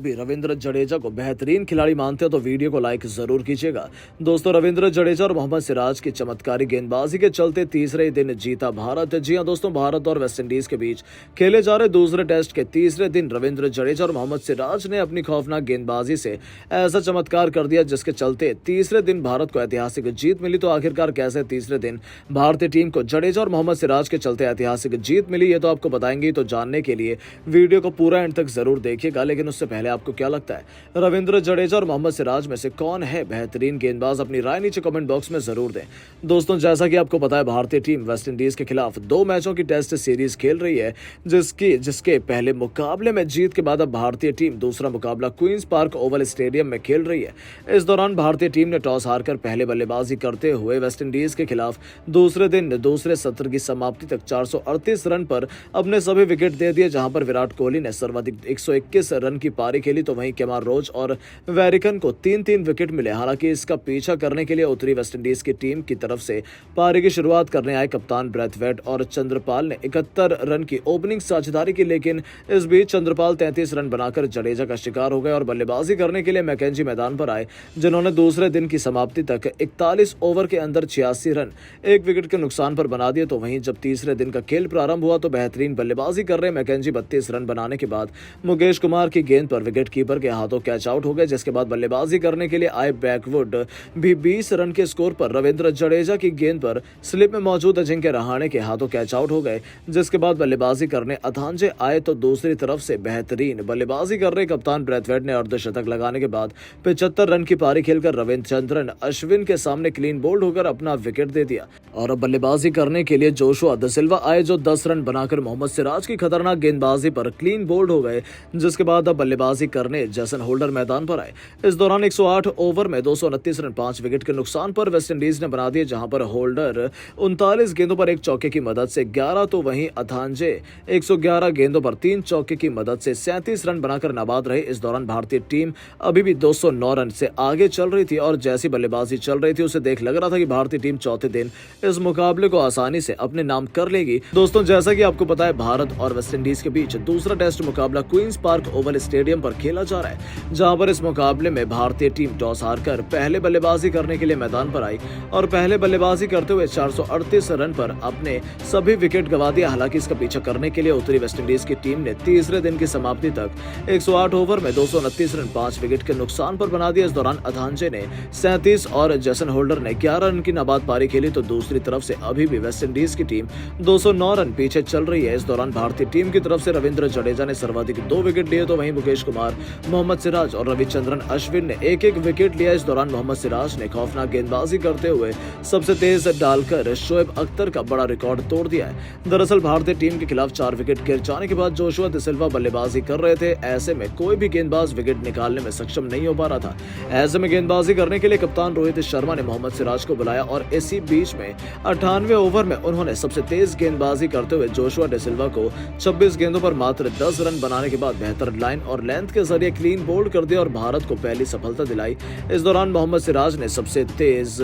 भी रविंद्र जडेजा को बेहतरीन खिलाड़ी मानते हो तो वीडियो को लाइक जरूर कीजिएगा। दोस्तों, रविंद्र जडेजा और मोहम्मद सिराज की चमत्कारी गेंदबाजी के चलते तीसरे दिन जीता भारत। जी हां दोस्तों, भारत और वेस्टइंडीज के बीच खेले जा रहे दूसरे टेस्ट के तीसरे दिन रविंद्र जडेजा और मोहम्मद सिराज ने अपनी खौफनाक गेंदबाजी से ऐसा चमत्कार कर दिया जिसके चलते तीसरे दिन भारत को ऐतिहासिक जीत मिली। तो आखिरकार कैसे तीसरे दिन भारतीय टीम को जडेजा और मोहम्मद सिराज के चलते ऐतिहासिक जीत मिली, ये तो आपको बताएंगे। तो जानने के लिए वीडियो को पूरा एंड तक जरूर देखिएगा, लेकिन उससे पहले आपको क्या लगता है रविंद्र जडेजा और मोहम्मद सिराज में से कौन है बेहतरीन गेंदबाज? अपनी राय नीचे कमेंट बॉक्स में जरूर दें। दोस्तों, जैसा कि आपको पता है भारतीय टीम वेस्टइंडीज के खिलाफ 2 मैचों की टेस्ट सीरीज खेल रही है, जिसके पहले मुकाबले में जीत के बाद अब भारतीय टीम दूसरा मुकाबला क्वींस पार्क ओवल स्टेडियम में खेल रही है। इस दौरान भारतीय टीम ने टॉस हारकर पहले बल्लेबाजी करते हुए वेस्टइंडीज के खिलाफ दूसरे दिन दूसरे सत्र की समाप्ति तक 438 रन पर अपने सभी विकेट दे दिए, जहां पर विराट कोहली ने सर्वाधिक 121 रन की पारी खेली तो वहीं केमार रोच और वेरिकन को 3-3 विकेट मिले। हालांकि इसका पीछा करने के लिए उतरी वेस्टइंडीज की टीम की तरफ से पारी की शुरुआत करने आए कप्तान ब्रैथवेट और चंद्रपाल ने 71 रन की ओपनिंग साझेदारी की, लेकिन इस बीच चंद्रपाल 33 रन बनाकर जडेजा का शिकार हो गए और बल्लेबाजी करने के लिए मैकेंजी मैदान पर आए, जिन्होंने दूसरे दिन की समाप्ति तक 41 ओवर के अंदर 86 रन 1 विकेट के नुकसान पर बना दिए। तो वहीं जब तीसरे दिन का खेल प्रारंभ हुआ तो बेहतरीन बल्लेबाजी कर रहे मैकेंजी 32 रन बनाने के बाद मुकेश कुमार की गेंद पर विकेट कीपर के हाथों कैच आउट हो गए, जिसके बाद बल्लेबाजी करने के लिए आए बैकवुड भी 20 रन के स्कोर पर रविंद्र जडेजा की गेंद पर स्लिप में मौजूद अजिंक्य रहाणे के हाथों कैच आउट हो गए, जिसके बाद बल्लेबाजी करने अथांजे आए तो दूसरी तरफ से बेहतरीन बल्लेबाजी कर रहे कप्तान ब्रैथवेट ने अर्धशतक लगाने के बाद 75 रन की पारी खेलकर रविचंद्रन अश्विन के सामने क्लीन बोल्ड होकर अपना विकेट दे दिया। और अब बल्लेबाजी करने के लिए जोशुआ द सिल्वा आए जो 10 रन बनाकर मोहम्मद सिराज की खतरनाक गेंदबाजी पर क्लीन बोल्ड हो गए, जिसके बाद अब बल्लेबाजी करने जेसन होल्डर मैदान पर आए। इस दौरान 108 ओवर में 229 रन 5 विकेट के नुकसान पर वेस्टइंडीज ने बना दिए, जहां पर होल्डर 39 गेंदों पर 1 चौके की मदद से 11 तो वहीं अथांजे 111 गेंदों पर 3 चौके की मदद से 37 रन बनाकर नाबाद रहे। इस दौरान भारतीय टीम अभी भी 209 रन से आगे चल रही थी और जैसी बल्लेबाजी चल रही थी उसे देख लग रहा था कि भारतीय टीम चौथे दिन इस मुकाबले को आसानी से अपने नाम कर लेगी। दोस्तों, जैसा कि आपको पता है भारत और वेस्टइंडीज के बीच दूसरा टेस्ट मुकाबला क्वींस पार्क ओवल स्टेडियम पर खेला जा रहा है, जहां पर इस मुकाबले में भारतीय टीम टॉस हारकर पहले बल्लेबाजी करने के लिए मैदान पर आई और पहले बल्लेबाजी करते हुए 438 रन पर अपने सभी विकेट गंवा दिया। हालांकि इसका पीछा करने के लिए उतरी वेस्टइंडीज की टीम ने तीसरे दिन की समाप्ति तक 108 ओवर में 229 रन 5 विकेट के नुकसान पर बना दिया। इस दौरान अथांजे ने 37 और जेसन होल्डर ने 11 रन की नाबाद पारी खेली तो दूसरी तरफ से अभी भी वेस्टइंडीज की टीम 209 रन पीछे चल रही है। इस दौरान भारतीय टीम की तरफ से रविंद्र जडेजा ने सर्वाधिक 2 विकेट लिए तो वहीं मुकेश कुमार, मोहम्मद सिराज और रविचंद्रन अश्विन ने 1-1 विकेट लिया। इस दौरान मोहम्मद सिराज ने खौफनाक गेंदबाजी करते हुए सबसे तेज डालकर शोएब अख्तर का बड़ा रिकॉर्ड तोड़ दिया है। दरअसल भारतीय टीम के खिलाफ 4 विकेट गिर जाने के बाद जोशुआ द सिल्वा बल्लेबाजी कर रहे थे। ऐसे में कोई भी गेंदबाज विकेट निकालने में सक्षम नहीं हो पा रहा था। ऐसे में गेंदबाजी करने के लिए कप्तान रोहित शर्मा ने मोहम्मद सिराज को बुलाया और इसी बीच में 98 ओवर में उन्होंने सबसे तेज गेंदबाजी करते हुए जोशुआ ड सिल्वा को 26 गेंदों पर मात्र 10 रन बनाने के बाद बेहतर लाइन और लेंथ के जरिए क्लीन बोल्ड कर दिया और भारत को पहली सफलता दिलाई। इस दौरान मोहम्मद सिराज ने सबसे तेज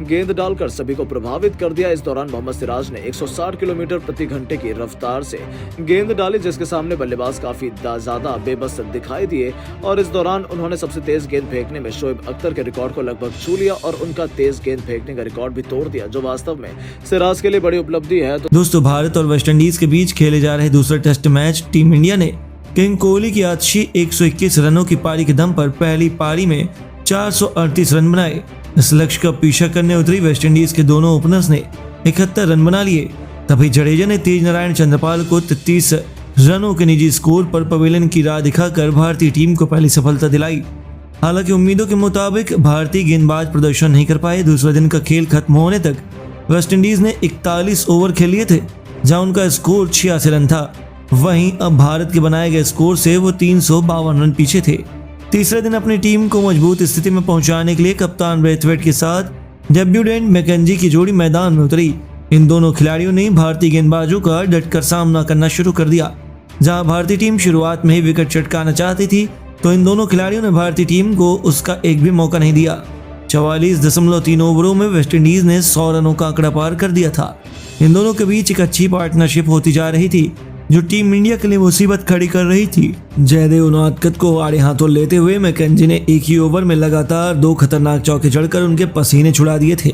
गेंद डालकर सभी को प्रभावित कर दिया। इस दौरान मोहम्मद सिराज ने 160 किलोमीटर प्रति घंटे की रफ्तार से गेंद डाली, जिसके सामने बल्लेबाज काफी ज्यादा बेबस दिखाई दिए और इस दौरान उन्होंने सबसे तेज गेंद फेंकने में शोएब अख्तर के रिकॉर्ड को लगभग छू लिया और उनका तेज गेंद फेंकने का रिकॉर्ड भी तोड़ दिया, जो वास्तव में सिराज के लिए बड़ी उपलब्धि है। दोस्तों, भारत और वेस्टइंडीज के बीच खेले जा रहे दूसरे टेस्ट मैच टीम इंडिया ने किंग कोहली की आतिशी 121 रनों की पारी के दम पर पहली पारी में 438 रन बनाए। इस लक्ष्य का पीछा करने उतरी वेस्टइंडीज के दोनों ओपनर्स ने 71 रन बना लिए। तभी जडेजा ने तेज नारायण चंद्रपाल को 33 रनों के निजी स्कोर पर पवेलियन की राह दिखाकर भारतीय टीम को पहली सफलता दिलाई। हालांकि उम्मीदों के मुताबिक भारतीय गेंदबाज प्रदर्शन नहीं कर पाए। दूसरे दिन का खेल खत्म होने तक वेस्टइंडीज ने 41 ओवर खेल लिए थे, जहां उनका स्कोर 86 रन था। वहीं अब भारत के बनाए गए स्कोर से वो 352 रन पीछे थे। तीसरे दिन अपनी टीम को मजबूत स्थिति में पहुंचाने के लिए कप्तान ब्रैथवेट के साथ डेब्यूटेंट मैकेंजी की जोड़ी मैदान में उतरी। इन दोनों खिलाड़ियों ने भारतीय गेंदबाजों का डटकर सामना करना शुरू कर दिया। जहां भारतीय टीम शुरुआत में ही विकेट चटकाना चाहती थी तो इन दोनों खिलाड़ियों ने भारतीय टीम को उसका एक भी मौका नहीं दिया। 44.3 ओवरों में वेस्टइंडीज ने 100 रनों का आंकड़ा पार कर दिया था। इन दोनों के बीच एक अच्छी पार्टनरशिप होती जा रही थी। जो टीम इंडिया के लिए मुसीबत खड़ी कर रही थी। जयदेव उनादकत को आड़े हाथों लेते हुए मैकेंजी ने एक ही ओवर में लगातार 2 खतरनाक चौके जड़कर उनके पसीने छुड़ा दिए थे।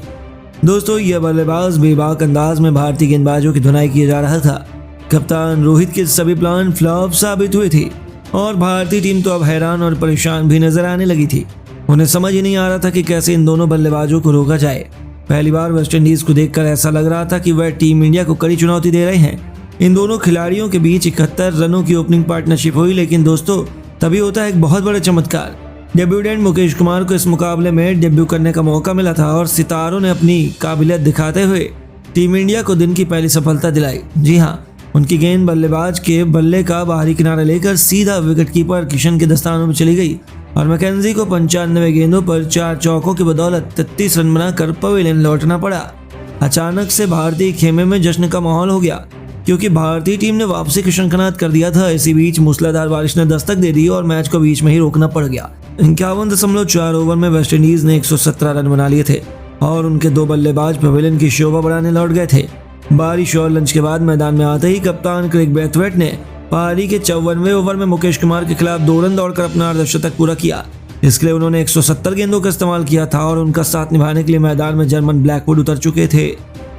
दोस्तों, यह बल्लेबाज बेबाक अंदाज में भारतीय गेंदबाजों की धुनाई किया जा रहा था। कप्तान रोहित के सभी प्लान फ्लॉप साबित हुए थे और भारतीय टीम तो अब हैरान और परेशान भी नजर आने लगी थी। उन्हें समझ ही नहीं आ रहा था कि कैसे इन दोनों बल्लेबाजों को रोका जाए। पहली बार वेस्टइंडीज को देखकर ऐसा लग रहा था कि वह टीम इंडिया को कड़ी चुनौती दे रहे हैं। इन दोनों खिलाड़ियों के बीच 71 रनों की ओपनिंग पार्टनरशिप हुई, लेकिन दोस्तों तभी होता है एक बहुत बड़ा चमत्कार। डेब्यूटेंट मुकेश कुमार को इस मुकाबले में डेब्यू करने का मौका मिला था और सितारों ने अपनी काबिलियत दिखाते हुए टीम इंडिया को दिन की पहली सफलता दिलाई। जी हाँ, उनकी गेंद बल्लेबाज के बल्ले का बाहरी किनारा लेकर सीधा विकेटकीपर किशन के दस्तानों में चली गई और मैकेंजी को 95 गेंदों पर 4 चौकों की बदौलत 33 रन बनाकर पवेलियन लौटना पड़ा। अचानक से भारतीय खेमे में जश्न का माहौल हो गया क्योंकि भारतीय टीम ने वापसी की शंखनाद कर दिया था। इसी बीच मूसलाधार बारिश ने दस्तक दे दी और मैच को बीच में ही रोकना पड़ गया। 51.4 ओवर में वेस्टइंडीज ने 117 रन बना लिए थे और उनके 2 बल्लेबाज पवेलियन की शोभा बढ़ाने लौट गए थे। बारिश और लंच के बाद मैदान में आते ही कप्तान क्रेग ब्रेथवेट ने पारी के 54वें ओवर में मुकेश कुमार के खिलाफ 2 रन दौड़कर अपना अर्धशतक पूरा किया। इसके लिए उन्होंने 170 गेंदों का इस्तेमाल किया था और उनका साथ निभाने के लिए मैदान में जर्मन ब्लैकवुड उतर चुके थे।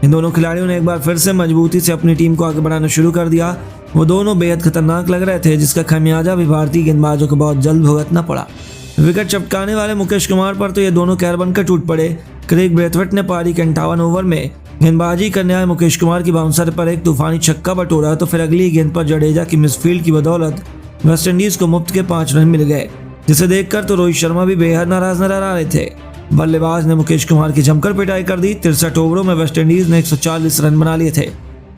इन दोनों खिलाड़ियों ने एक बार फिर से मजबूती से अपनी टीम को आगे बढ़ाना शुरू कर दिया। वो दोनों बेहद खतरनाक लग रहे थे, जिसका खमियाजा भी भारतीय गेंदबाजों को बहुत जल्द भुगतना पड़ा। विकेट चटकाने वाले मुकेश कुमार पर तो ये दोनों कहर बनकर टूट पड़े। क्रेग ब्रेथवेट ने पारी के 58 ओवर में गेंदबाजी करने आए मुकेश कुमार की बाउंसर पर एक तूफानी छक्का बटोरा तो फिर अगली गेंद पर जडेजा की मिसफील्ड की बदौलत वेस्टइंडीज को मुफ्त के 5 रन मिल गए, जिसे देखकर तो रोहित शर्मा भी बेहद नाराज नजर आ रहे थे। बल्लेबाज ने मुकेश कुमार की जमकर पिटाई कर दी। 63 ओवरों में वेस्टइंडीज ने 140 रन बना लिए थे।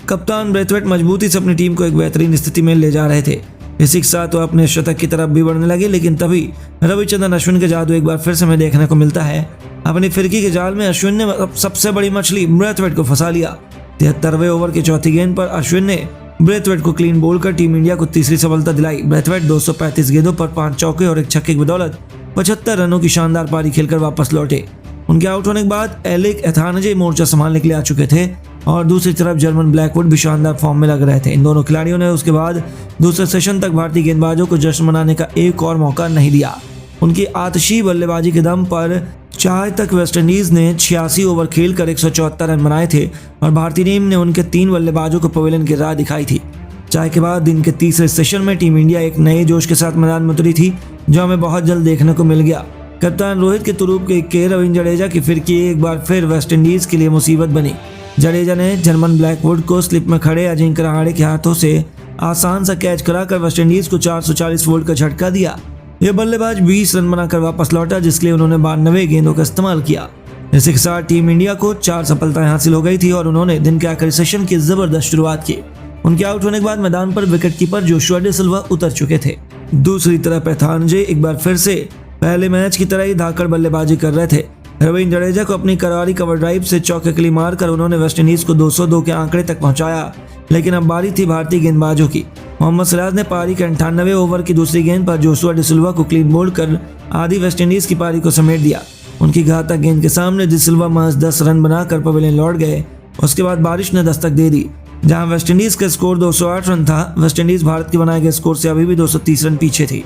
कप्तान ब्रेथवेट मजबूती से अपनी टीम को एक बेहतरीन स्थिति में ले जा रहे थे। इसी के साथ वो अपने शतक की तरफ भी बढ़ने लगे, लेकिन तभी रविचंद्रन अश्विन के जादू एक बार फिर से हमें देखने को मिलता है। अपनी फिरकी के जाल में अश्विन ने सबसे बड़ी मछली ब्रेथवेट को फंसा लिया। 73वें ओवर की चौथी गेंद पर अश्विन ने ब्रेथवेट को क्लीन बोल कर टीम इंडिया को तीसरी सफलता दिलाई। ब्रेथवेट 235 गेंदों पर 5 चौके और 1 छक्के की बदौलत 75 रनों की शानदार पारी खेलकर वापस लौटे। उनके आउट होने के बाद एलिक एथानजे मोर्चा संभालने के लिए आ चुके थे और दूसरी तरफ जर्मन ब्लैकवुड भी शानदार फॉर्म में लग रहे थे। इन दोनों खिलाड़ियों ने उसके बाद दूसरे सेशन तक भारतीय गेंदबाजों को जश्न मनाने का एक और मौका नहीं दिया। उनकी आतशी बल्लेबाजी के दम पर चाय तक वेस्टइंडीज ने 86 ओवर खेलकर 174 रन बनाए थे और भारतीय टीम ने उनके 3 बल्लेबाजों को पवेलियन की राह दिखाई थी। चाय के बाद दिन के तीसरे सेशन में टीम इंडिया एक नए जोश के साथ मैदान में उतरी थी, जो हमें बहुत जल्द देखने को मिल गया। कप्तान रोहित के तुरूप के रविंद्र जडेजा की फिरकी एक बार फिर वेस्टइंडीज के लिए मुसीबत बनी। जडेजा ने जर्मन ब्लैकवुड को स्लिप में खड़े अजिंक्य रहाणे के हाथों से आसान सा कैच कराकर वेस्टइंडीज को 440 वोल्ट का झटका दिया। यह बल्लेबाज 20 रन बनाकर वापस लौटा, जिसके लिए उन्होंने 92 गेंदों का इस्तेमाल किया। इसी के साथ टीम इंडिया को 4 सफलताएं हासिल हो गई थी और उन्होंने दिन के आखिरी सेशन की जबरदस्त शुरुआत की। उनके आउट होने के बाद मैदान पर विकेटकीपर जोशुआ डे सिल्वा उतर चुके थे। दूसरी तरफ एथानजे एक बार फिर से पहले मैच की तरह ही धाकड़ बल्लेबाजी कर रहे थे। रविंद्र जडेजा को अपनी करारी कवर ड्राइव से चौके के लिए मारकर उन्होंने वेस्टइंडीज को 202 के आंकड़े तक पहुंचाया, लेकिन अब बारी थी भारतीय गेंदबाजों की। मोहम्मद सिराज ने पारी के 98वें ओवर की दूसरी गेंद पर जोशुआ डे सिल्वा को क्लीन बोल्ड कर आधी वेस्टइंडीज की पारी को समेट दिया। उनकी घातक गेंद के सामने डे सिल्वा महज 10 रन बनाकर पवेलियन लौट गए। उसके बाद बारिश ने दस्तक दे दी। जहां वेस्टइंडीज का स्कोर 208 रन था, वेस्टइंडीज भारत के बनाए गए स्कोर से अभी भी 230 रन पीछे थी।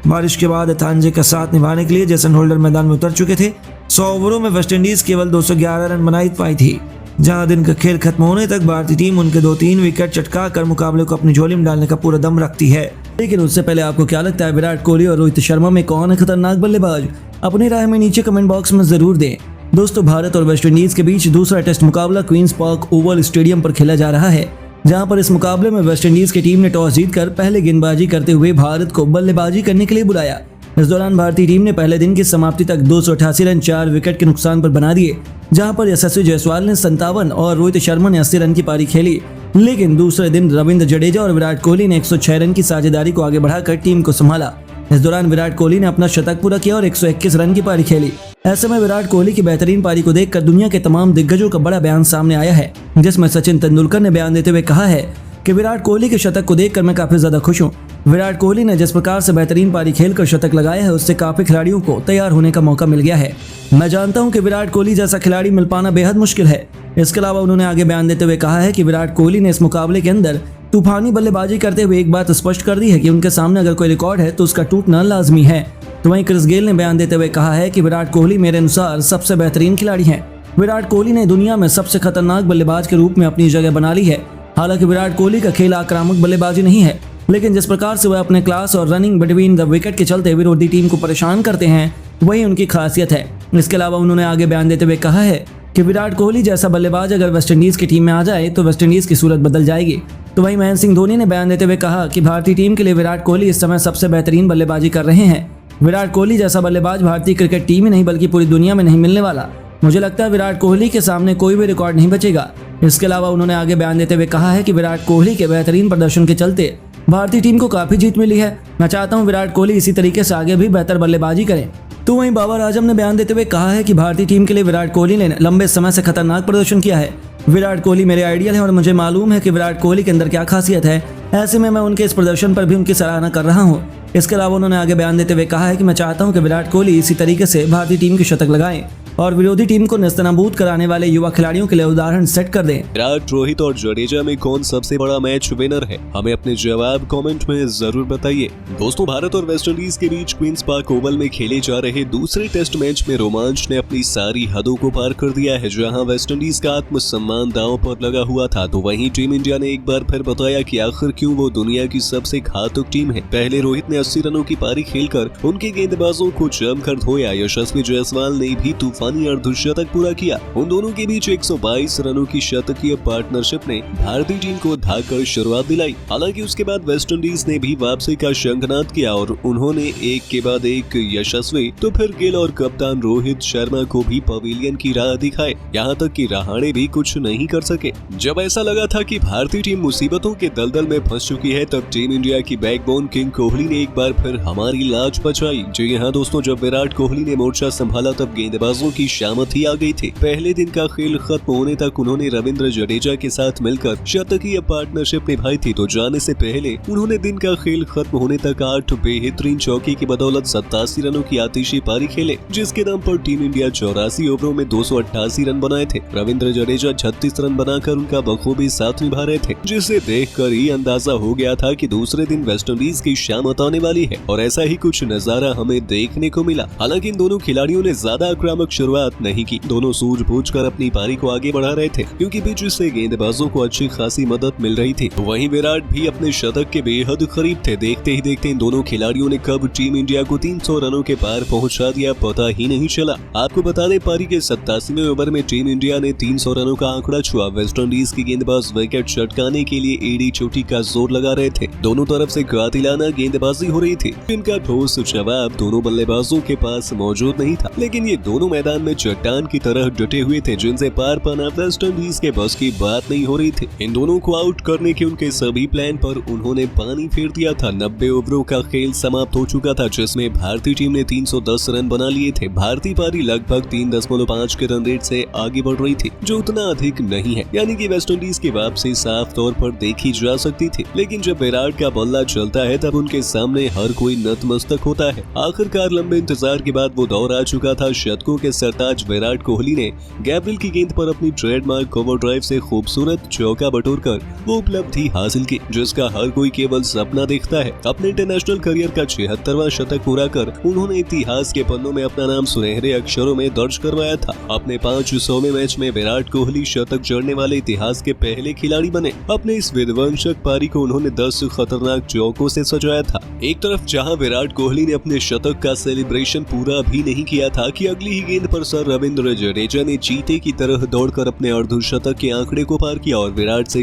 बारिश के बाद एथानजे का साथ निभाने के लिए जेसन होल्डर मैदान में उतर चुके थे। 100 ओवरों में वेस्टइंडीज केवल 211 रन बना पाई थी। जहां दिन का खेल खत्म होने तक भारतीय टीम उनके 2-3 विकेट चटका कर मुकाबले को अपनी झोली में डालने का पूरा दम रखती है। लेकिन उससे पहले आपको क्या लगता है, विराट कोहली और रोहित शर्मा में कौन है खतरनाक बल्लेबाज? अपनी राय में नीचे कमेंट बॉक्स में जरूर दें। दोस्तों, भारत और वेस्टइंडीज के बीच दूसरा टेस्ट मुकाबला क्वींस पार्क ओवल स्टेडियम पर खेला जा रहा है, जहां पर इस मुकाबले में वेस्टइंडीज की टीम ने टॉस जीतकर पहले गेंदबाजी करते हुए भारत को बल्लेबाजी करने के लिए बुलाया। इस दौरान भारतीय टीम ने पहले दिन की समाप्ति तक 288 रन 4 विकेट के नुकसान पर बना दिए, जहां पर यशस्वी जायसवाल ने 57 और रोहित शर्मा ने 80 रन की पारी खेली। लेकिन दूसरे दिन रविंद्र जडेजा और विराट कोहली ने 106 रन की साझेदारी को आगे बढ़ाकर टीम को संभाला। इस दौरान विराट कोहली ने अपना शतक पूरा किया और 121 रन की पारी खेली। ऐसे में विराट कोहली की बेहतरीन पारी को देखकर दुनिया के तमाम दिग्गजों का बड़ा बयान सामने आया है, जिसमें सचिन तेंदुलकर ने बयान देते हुए कहा है कि विराट कोहली के शतक को देखकर मैं काफी ज्यादा खुश हूँ। विराट कोहली ने जिस प्रकार से बेहतरीन पारी खेलकर शतक लगाया है, उससे काफी खिलाड़ियों को तैयार होने का मौका मिल गया है। मैं जानता हूं कि विराट कोहली जैसा खिलाड़ी मिल पाना बेहद मुश्किल है। इसके अलावा उन्होंने आगे बयान देते हुए कहा है कि विराट कोहली ने इस मुकाबले के अंदर तूफानी बल्लेबाजी करते हुए एक बात स्पष्ट कर दी है कि उनके सामने अगर कोई रिकॉर्ड है तो उसका टूटना लाजमी है। तो वहीं क्रिस गेल ने बयान देते हुए कहा है कि विराट कोहली मेरे अनुसार सबसे बेहतरीन खिलाड़ी हैं। विराट कोहली ने दुनिया में सबसे खतरनाक बल्लेबाज के रूप में अपनी जगह बना ली है। हालांकि विराट कोहली का खेल आक्रामक बल्लेबाजी नहीं है, लेकिन जिस प्रकार से वह अपने क्लास और रनिंग बिटवीन द विकेट के चलते विरोधी टीम को परेशान करते हैं वही उनकी खासियत है। इसके अलावा उन्होंने आगे बयान देते हुए कहा है कि विराट कोहली जैसा बल्लेबाज अगर वेस्टइंडीज की टीम में आ जाए तो वेस्टइंडीज की सूरत बदल जाएगी। तो वहीं महेंद्र सिंह धोनी ने बयान देते हुए कहा कि भारतीय टीम के लिए विराट कोहली इस समय सबसे बेहतरीन बल्लेबाजी कर रहे हैं। विराट कोहली जैसा बल्लेबाज भारतीय क्रिकेट टीम ही नहीं बल्कि पूरी दुनिया में नहीं मिलने वाला। मुझे लगता है विराट कोहली के सामने कोई भी रिकॉर्ड नहीं बचेगा। इसके अलावा उन्होंने आगे बयान देते हुए कहा है कि विराट कोहली के बेहतरीन प्रदर्शन के चलते भारतीय टीम को काफी जीत मिली है। मैं चाहता हूं विराट कोहली इसी तरीके से आगे भी बेहतर बल्लेबाजी करें। तो वहीं बाबर आजम ने बयान देते हुए कहा है कि भारतीय टीम के लिए विराट कोहली ने लंबे समय से खतरनाक प्रदर्शन किया है। विराट कोहली मेरे आइडियल है और मुझे मालूम है कि विराट कोहली के अंदर क्या खासियत है। ऐसे में मैं उनके इस प्रदर्शन पर भी उनकी सराहना कर रहा हूँ। इसके अलावा उन्होंने आगे बयान देते हुए कहा है कि मैं चाहता हूँ कि विराट कोहली इसी तरीके से भारतीय टीम की शतक लगाएं और विरोधी टीम को नेस्तनाबूद कराने वाले युवा खिलाड़ियों के लिए उदाहरण सेट कर दें। विराट, रोहित और जडेजा में कौन सबसे बड़ा मैच विनर है? हमें अपने जवाब कमेंट में जरूर बताइए। दोस्तों, भारत और वेस्टइंडीज के बीच क्वींस पार्क ओवल में खेले जा रहे दूसरे टेस्ट मैच में रोमांच ने अपनी सारी हदों को पार कर दिया है। जहां वेस्टइंडीज का आत्मसम्मान दांव पर लगा हुआ था, तो वहीं टीम इंडिया ने एक बार फिर बताया कि आखिर क्यों वो दुनिया की सबसे घातक टीम है। पहले रोहित ने 80 रनों की पारी खेलकर उनके गेंदबाजों को जमकर धोया। यशस्वी जायसवाल ने भी तूफानी अर्धशतक पूरा किया। उन दोनों के बीच 122 रनों की शतकीय पार्टनरशिप ने भारतीय टीम को धाकर शुरुआत दिलाई। हालांकि उसके बाद वेस्टइंडीज ने भी वापसी का शंखनाद किया और उन्होंने एक के बाद एक यशस्वी तो फिर गिल और कप्तान रोहित शर्मा को भी पवेलियन की राह दिखाए। यहाँ तक कि रहाणे भी कुछ नहीं कर सके। जब ऐसा लगा था कि भारतीय टीम मुसीबतों के दलदल में फंस चुकी है, तब टीम इंडिया की बैकबोन किंग कोहली ने एक बार फिर हमारी लाज बचाई। जी हाँ दोस्तों, जब विराट कोहली ने मोर्चा संभाला तब गेंदबाजों की शामत ही आ गई थी। पहले दिन का खेल खत्म होने तक उन्होंने रविंद्र जडेजा के साथ मिलकर शतकीय पार्टनरशिप निभाई थी। तो जाने से पहले उन्होंने दिन का खेल खत्म होने तक 8 बेहतरीन चौके की बदौलत 87 रनों की आतिशी पारी खेले, जिसके दम पर टीम इंडिया 84 ओवरों में 288 रन बनाए थे। रविंद्र जडेजा 36 रन बनाकर उनका बखूबी साथ निभा रहे थे, जिसे देखकर ही अंदाजा हो गया था कि दूसरे दिन वेस्टइंडीज की शामत आने वाली है। और ऐसा ही कुछ नजारा हमें देखने को मिला। हालांकि इन दोनों खिलाड़ियों ने ज्यादा आक्रामक शुरुआत नहीं की। दोनों सूझबूझ कर अपनी पारी को आगे बढ़ा रहे थे, क्योंकि बीच से गेंदबाजों को अच्छी खासी मदद मिल रही थी। वहीं विराट भी अपने शतक के बेहद करीब थे। देखते ही देखते इन दोनों खिलाड़ियों ने कब टीम इंडिया को 300 रनों के पार पहुंचा दिया, पता ही नहीं चला। आपको बता दें, पारी के 87वें ओवर में टीम इंडिया ने 300 रनों का आंकड़ा छुआ। वेस्टइंडीज की गेंदबाज विकेट चटकाने के लिए एडी चोटी का जोर लगा रहे थे। दोनों तरफ से कातिलाना गेंदबाजी हो रही थी, जिनका ठोस जवाब दोनों बल्लेबाजों के पास मौजूद नहीं था। लेकिन ये दोनों मैदान में चट्टान की तरह डटे हुए थे, जिनसे पार पाना वेस्टइंडीज के बस की बात नहीं हो रही थी। इन दोनों को आउट करने के उनके सभी प्लान पर उन्होंने पानी फेर दिया था। 90 ओवरों का खेल समाप्त हो चुका था, जिसमें भारतीय टीम ने 310 रन बना लिए थे। भारतीय पारी लगभग 3.5 के रन रेट से आगे बढ़ रही थी, जो उतना अधिक नहीं है, यानी कि वेस्टइंडीज की वापसी साफ तौर पर देखी जा सकती थी। लेकिन जब विराट का बल्ला चलता है, तब उनके सामने हर कोई नतमस्तक होता है। आखिरकार लंबे इंतजार के बाद वो दौर आ चुका था। शतकों के सरताज विराट कोहली ने गैब्रियल की गेंद पर अपनी ट्रेडमार्क कवर ड्राइव से खूबसूरत चौका बटोरकर वो उपलब्धि हासिल की, जिसका हर कोई केवल सपना देखता है। अपने इंटरनेशनल करियर का 76वां शतक पूरा कर उन्होंने इतिहास के पन्नों में अपना नाम सुनहरे अक्षरों में दर्ज करवाया था। अपने 500वें मैच में विराट कोहली शतक जड़ने वाले इतिहास के पहले खिलाड़ी बने। अपने इस विध्वंसक पारी को उन्होंने 10 खतरनाक चौकों से सजाया था। एक तरफ जहां विराट कोहली ने अपने शतक का सेलिब्रेशन पूरा भी नहीं किया था कि अगली ही गेंद पर सर रविंद्र जडेजा ने चीते की तरह दौड़कर अपने अर्धशतक के आंकड़े को पार किया और विराट से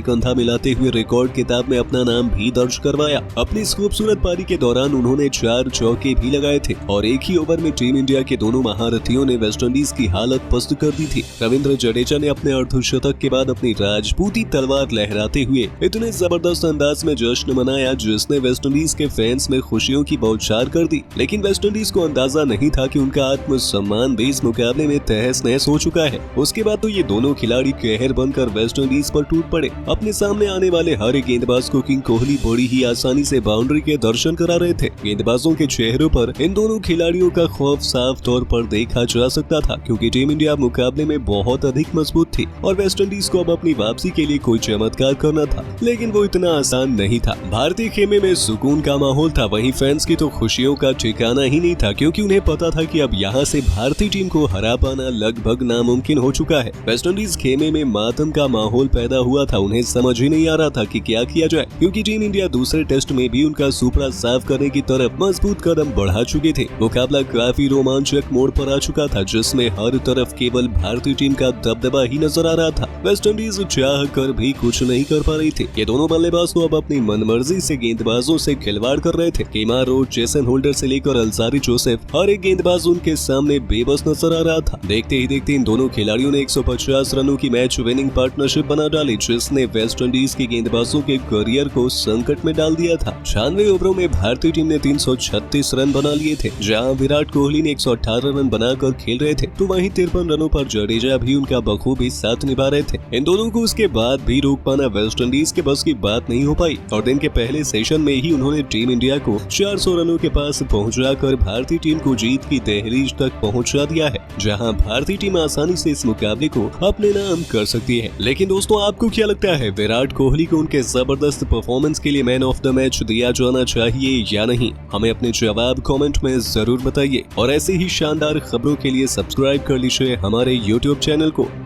कंधा मिलाते हुए रिकॉर्ड किताब में अपना नाम भी दर्ज करवाया। अपनी इस खूबसूरत पारी के दौरान उन्होंने 4 चौके भी लगाए थे और एक ही ओवर में टीम इंडिया के दोनों महारथियों ने वेस्टइंडीज की हालत पस्त कर दी थी। रविंद्र जडेजा ने अपने अर्धशतक के बाद अपनी राजपूती तलवार लहराते हुए इतने जबरदस्त अंदाज में जश्न मनाया, जिसने वेस्टइंडीज के फैंस में खुशियों की बौछार कर दी। लेकिन वेस्टइंडीज को अंदाजा नहीं था कि उनका आत्मसम्मान फरहान भी इस मुकाबले में तहस नहस हो चुका है। उसके बाद तो ये दोनों खिलाड़ी कहर बनकर वेस्टइंडीज पर टूट पड़े। अपने सामने आने वाले हर एक गेंदबाज को किंग कोहली बड़ी ही आसानी से बाउंड्री के दर्शन करा रहे थे। गेंदबाजों के चेहरों पर इन दोनों खिलाड़ियों का खौफ साफ तौर पर देखा जा सकता था, क्योंकि टीम इंडिया मुकाबले में बहुत अधिक मजबूत थी और वेस्टइंडीज को अब अपनी वापसी के लिए कोई चमत्कार करना था, लेकिन वो इतना आसान नहीं था। भारतीय खेमे में सुकून का माहौल था, वहीं फैंस की तो खुशियों का ठिकाना ही नहीं था, क्योंकि उन्हें पता था कि अब यहाँ से भारतीय टीम को हरा पाना लगभग नामुमकिन हो चुका है। वेस्टइंडीज खेमे में मातम का माहौल पैदा हुआ था। उन्हें समझ ही नहीं आ रहा था कि क्या किया जाए, क्योंकि टीम इंडिया दूसरे टेस्ट में भी उनका सुपड़ा साफ करने की तरफ मजबूत कदम बढ़ा चुके थे। मुकाबला काफी रोमांचक मोड़ पर आ चुका था, जिसमें हर तरफ केवल भारतीय टीम का दबदबा ही नजर आ रहा था। वेस्टइंडीज चाह कर भी कुछ नहीं कर पा रही थी। ये दोनों बल्लेबाज तो अब अपनी मनमर्जी से गेंदबाजों से खिलवाड़ कर रहे थे। केमार रोच, जेसन होल्डर से लेकर अलजारी जोसेफ, हर एक गेंदबाज उनके सामने बेबस नजर आ रहा था। देखते ही देखते इन दोनों खिलाड़ियों ने 150 रनों की मैच विनिंग पार्टनरशिप बना डाली, जिसने वेस्टइंडीज के गेंदबाजों के करियर को संकट में डाल दिया था। 96 ओवरों में भारतीय टीम ने 336 रन बना लिए थे। जहां विराट कोहली ने 118 रन बनाकर खेल रहे थे, तो वहीं 53 रनों पर जडेजा भी उनका बखूबी साथ निभा रहे थे। इन दोनों को उसके बाद भी रोक पाना वेस्टइंडीज के बस की बात नहीं हो पाई और दिन के पहले सेशन में ही उन्होंने टीम इंडिया को 400 रनों के पास पहुंचाकर भारतीय टीम को जीत की दहलीज तक पहुंचा दिया है, जहां भारतीय टीम आसानी से इस मुकाबले को अपने नाम कर सकती है। लेकिन दोस्तों, आपको क्या लगता है, विराट कोहली को उनके जबरदस्त परफॉर्मेंस के लिए मैन ऑफ द मैच दिया जाना चाहिए या नहीं? हमें अपने जवाब कमेंट में जरूर बताइए और ऐसे ही शानदार खबरों के लिए सब्सक्राइब कर लीजिए हमारे YouTube चैनल को।